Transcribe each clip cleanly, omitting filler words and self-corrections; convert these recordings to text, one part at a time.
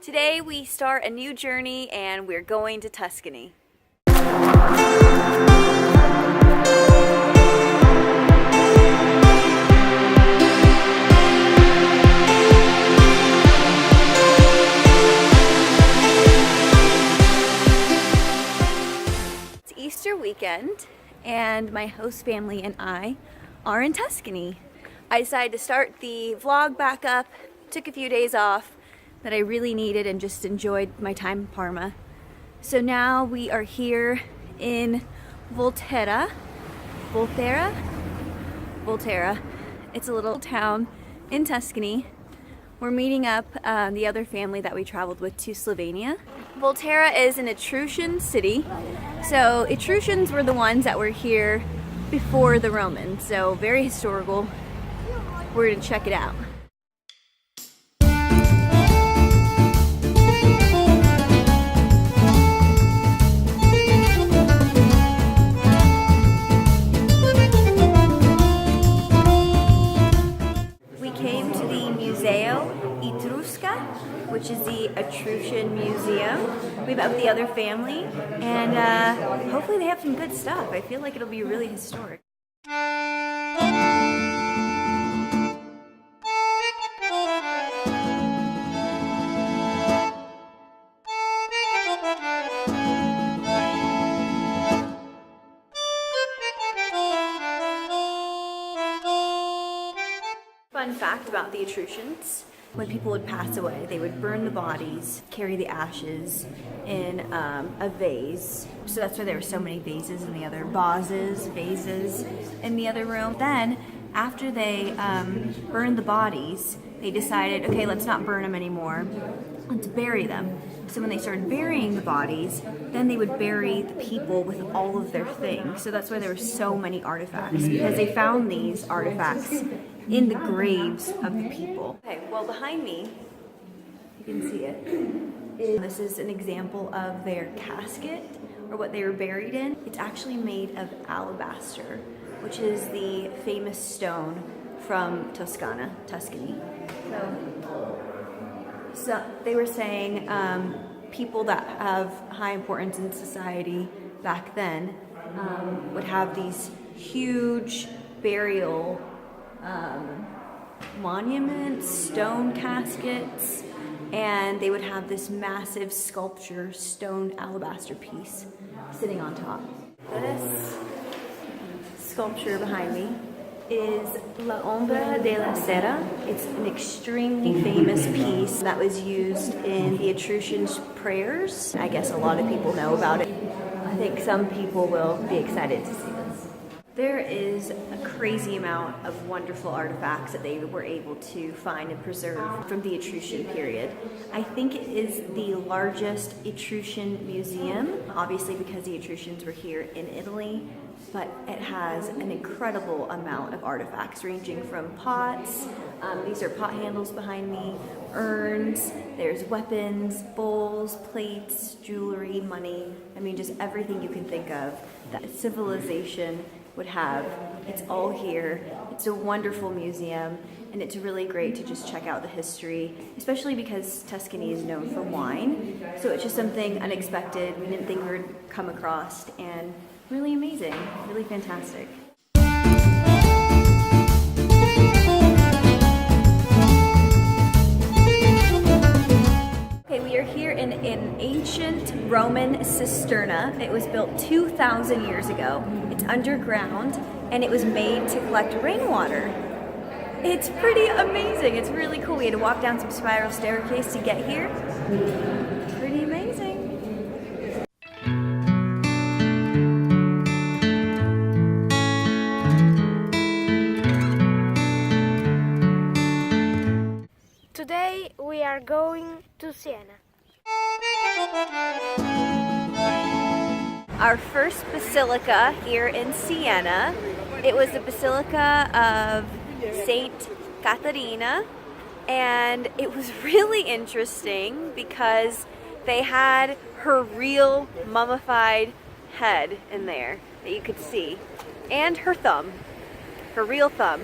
Today we start a new journey and we're going to Tuscany. It's Easter weekend and my host family and I are in Tuscany. I decided to start the vlog back up, took a few days off that I really needed and just enjoyed my time in Parma. So now we are here in Volterra. It's a little town in Tuscany. We're meeting up the other family that we traveled with to Slovenia. Volterra is an Etruscan city. So Etruscans were the ones that were here before the Romans. So very historical. We're gonna check it out. Which is the Attrition Museum. We met with the other family, and hopefully they have some good stuff. I feel like it'll be really historic. Fun fact about the Etruscans. When people would pass away, they would burn the bodies, carry the ashes in a vase. So that's why there were so many vases in the other vases in the other room. Then, after they burned the bodies, they decided, okay, let's not burn them anymore. Let's bury them. So when they started burying the bodies, then they would bury the people with all of their things. So that's why there were so many artifacts, because they found these artifacts in the graves of the people. Okay, well behind me, you can see it. This is an example of their casket, or what they were buried in. It's actually made of alabaster, which is the famous stone from Toscana, Tuscany. So they were saying people that have high importance in society back then would have these huge burial monuments, stone caskets, and they would have this massive sculpture, stone alabaster piece sitting on top. This sculpture behind me is La Ombra de la Sera. It's an extremely famous piece that was used in the Etruscans' prayers. I guess a lot of people know about it. I think some people will be excited to see this. There is a crazy amount of wonderful artifacts that they were able to find and preserve from the Etruscan period. I think it is the largest Etruscan museum, obviously because the Etruscans were here in Italy, but it has an incredible amount of artifacts ranging from pots, these are pot handles behind me, urns, there's weapons, bowls, plates, jewelry, money, I mean just everything you can think of that civilization would have. It's all here. It's a wonderful museum, and it's really great to just check out the history, especially because Tuscany is known for wine. So it's just something unexpected we didn't think we would come across, and really amazing, really fantastic. Okay, we are here in an ancient Roman cisterna. It was built 2,000 years ago. It's underground, and it was made to collect rainwater. It's pretty amazing. It's really cool. We had to walk down some spiral staircase to get here. Pretty amazing. Today we are going to Siena. Our first basilica here in Siena, it was the Basilica of Saint Caterina, and it was really interesting because they had her real mummified head in there that you could see, and her thumb, her real thumb.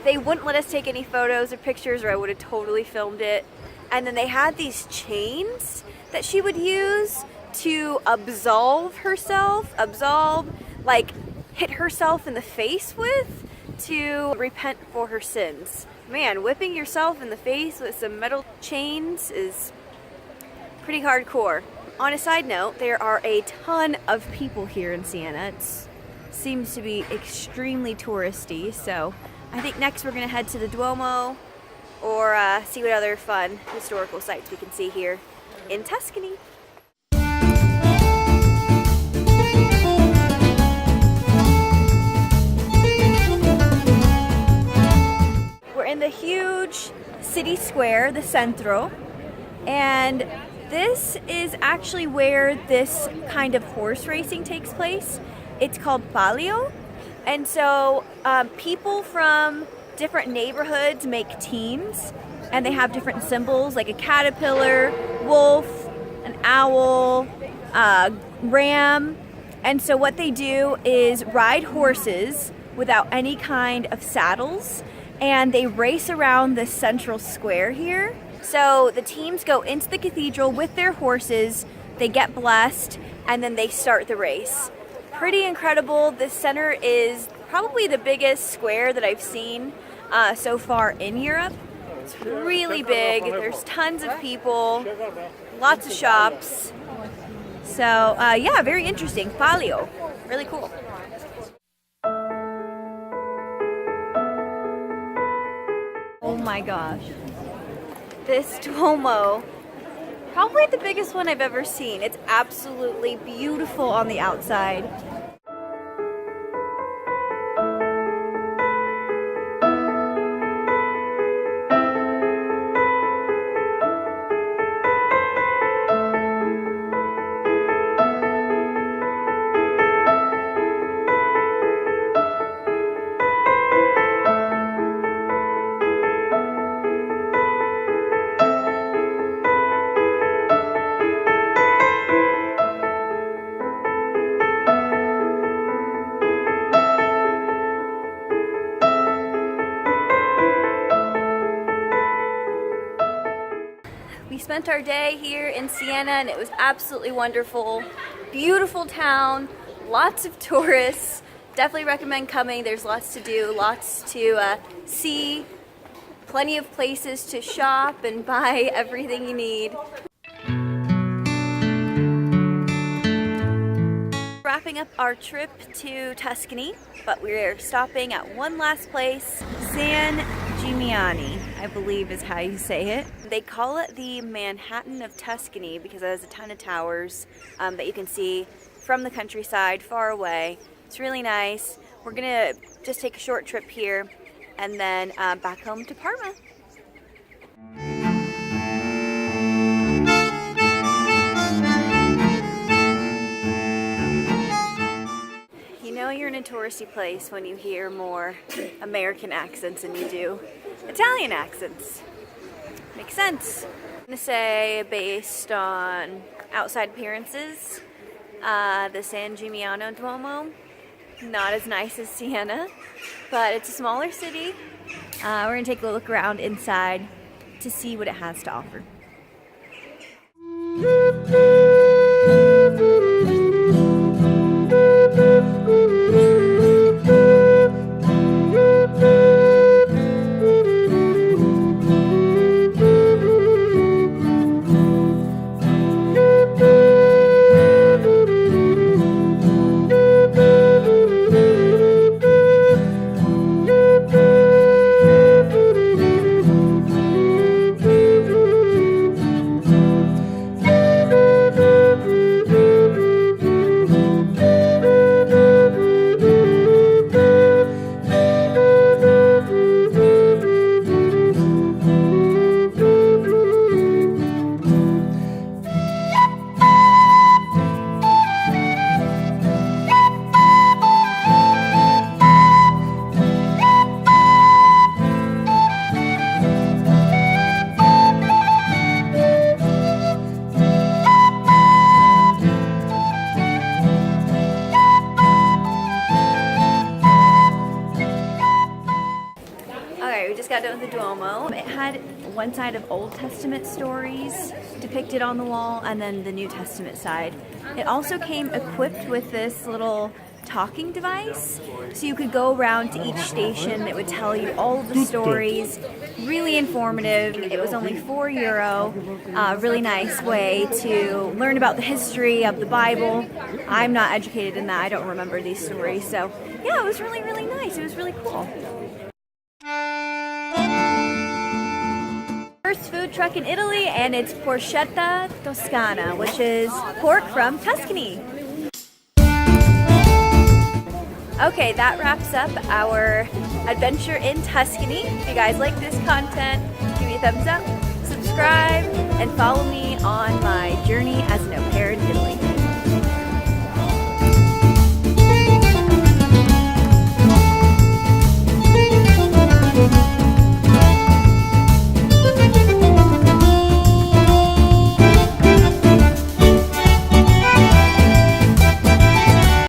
They wouldn't let us take any photos or pictures, or I would have totally filmed it. and then they had these chains that she would use to absolve herself, like hit herself in the face with to repent for her sins. Man, whipping yourself in the face with some metal chains is pretty hardcore. On a side note, there are a ton of people here in Siena. It seems to be extremely touristy, so I think next we're gonna head to the Duomo or see what other fun historical sites we can see here in Tuscany. We're in the huge city square, the Centro, and this is actually where this kind of horse racing takes place. It's called Palio, and so people from different neighborhoods make teams, and they have different symbols like a caterpillar, wolf, an owl, ram, and so what they do is ride horses without any kind of saddles, and they race around the central square here. So the teams go into the cathedral with their horses, they get blessed, and then they start the race. Pretty incredible. This center is probably the biggest square that I've seen so far in Europe. It's really big. There's tons of people, lots of shops. So yeah, very interesting. Palio, really cool. Oh my gosh. This Duomo, probably the biggest one I've ever seen. It's absolutely beautiful on the outside. We spent our day here in Siena and it was absolutely wonderful. Beautiful town, lots of tourists. Definitely recommend coming. There's lots to do, lots to see, plenty of places to shop and buy everything you need. Wrapping up our trip to Tuscany, but we're stopping at one last place, San Gimignano, I believe is how you say it. They call it the Manhattan of Tuscany because it has a ton of towers that you can see from the countryside far away. It's really nice. We're gonna just take a short trip here and then back home to Parma. You know you're in a touristy place when you hear more American accents than you do Italian accents. Makes sense. I'm gonna say, based on outside appearances, the San Gimignano Duomo, not as nice as Siena, but it's a smaller city. We're gonna take a look around inside to see what it has to offer. Got done with the Duomo. It had one side of Old Testament stories depicted on the wall, and then the New Testament side. It also came equipped with this little talking device, so you could go around to each station that would tell you all of the stories. Really informative. It was only €4. Really nice way to learn about the history of the Bible. I'm not educated in that. I don't remember these stories. So yeah, it was really, really nice. It was really cool. First food truck in Italy, and it's porchetta Toscana, which is pork from Tuscany. Okay, that wraps up our adventure in Tuscany. If you guys like this content, give me a thumbs up, subscribe, and follow me on my journey as an nomad.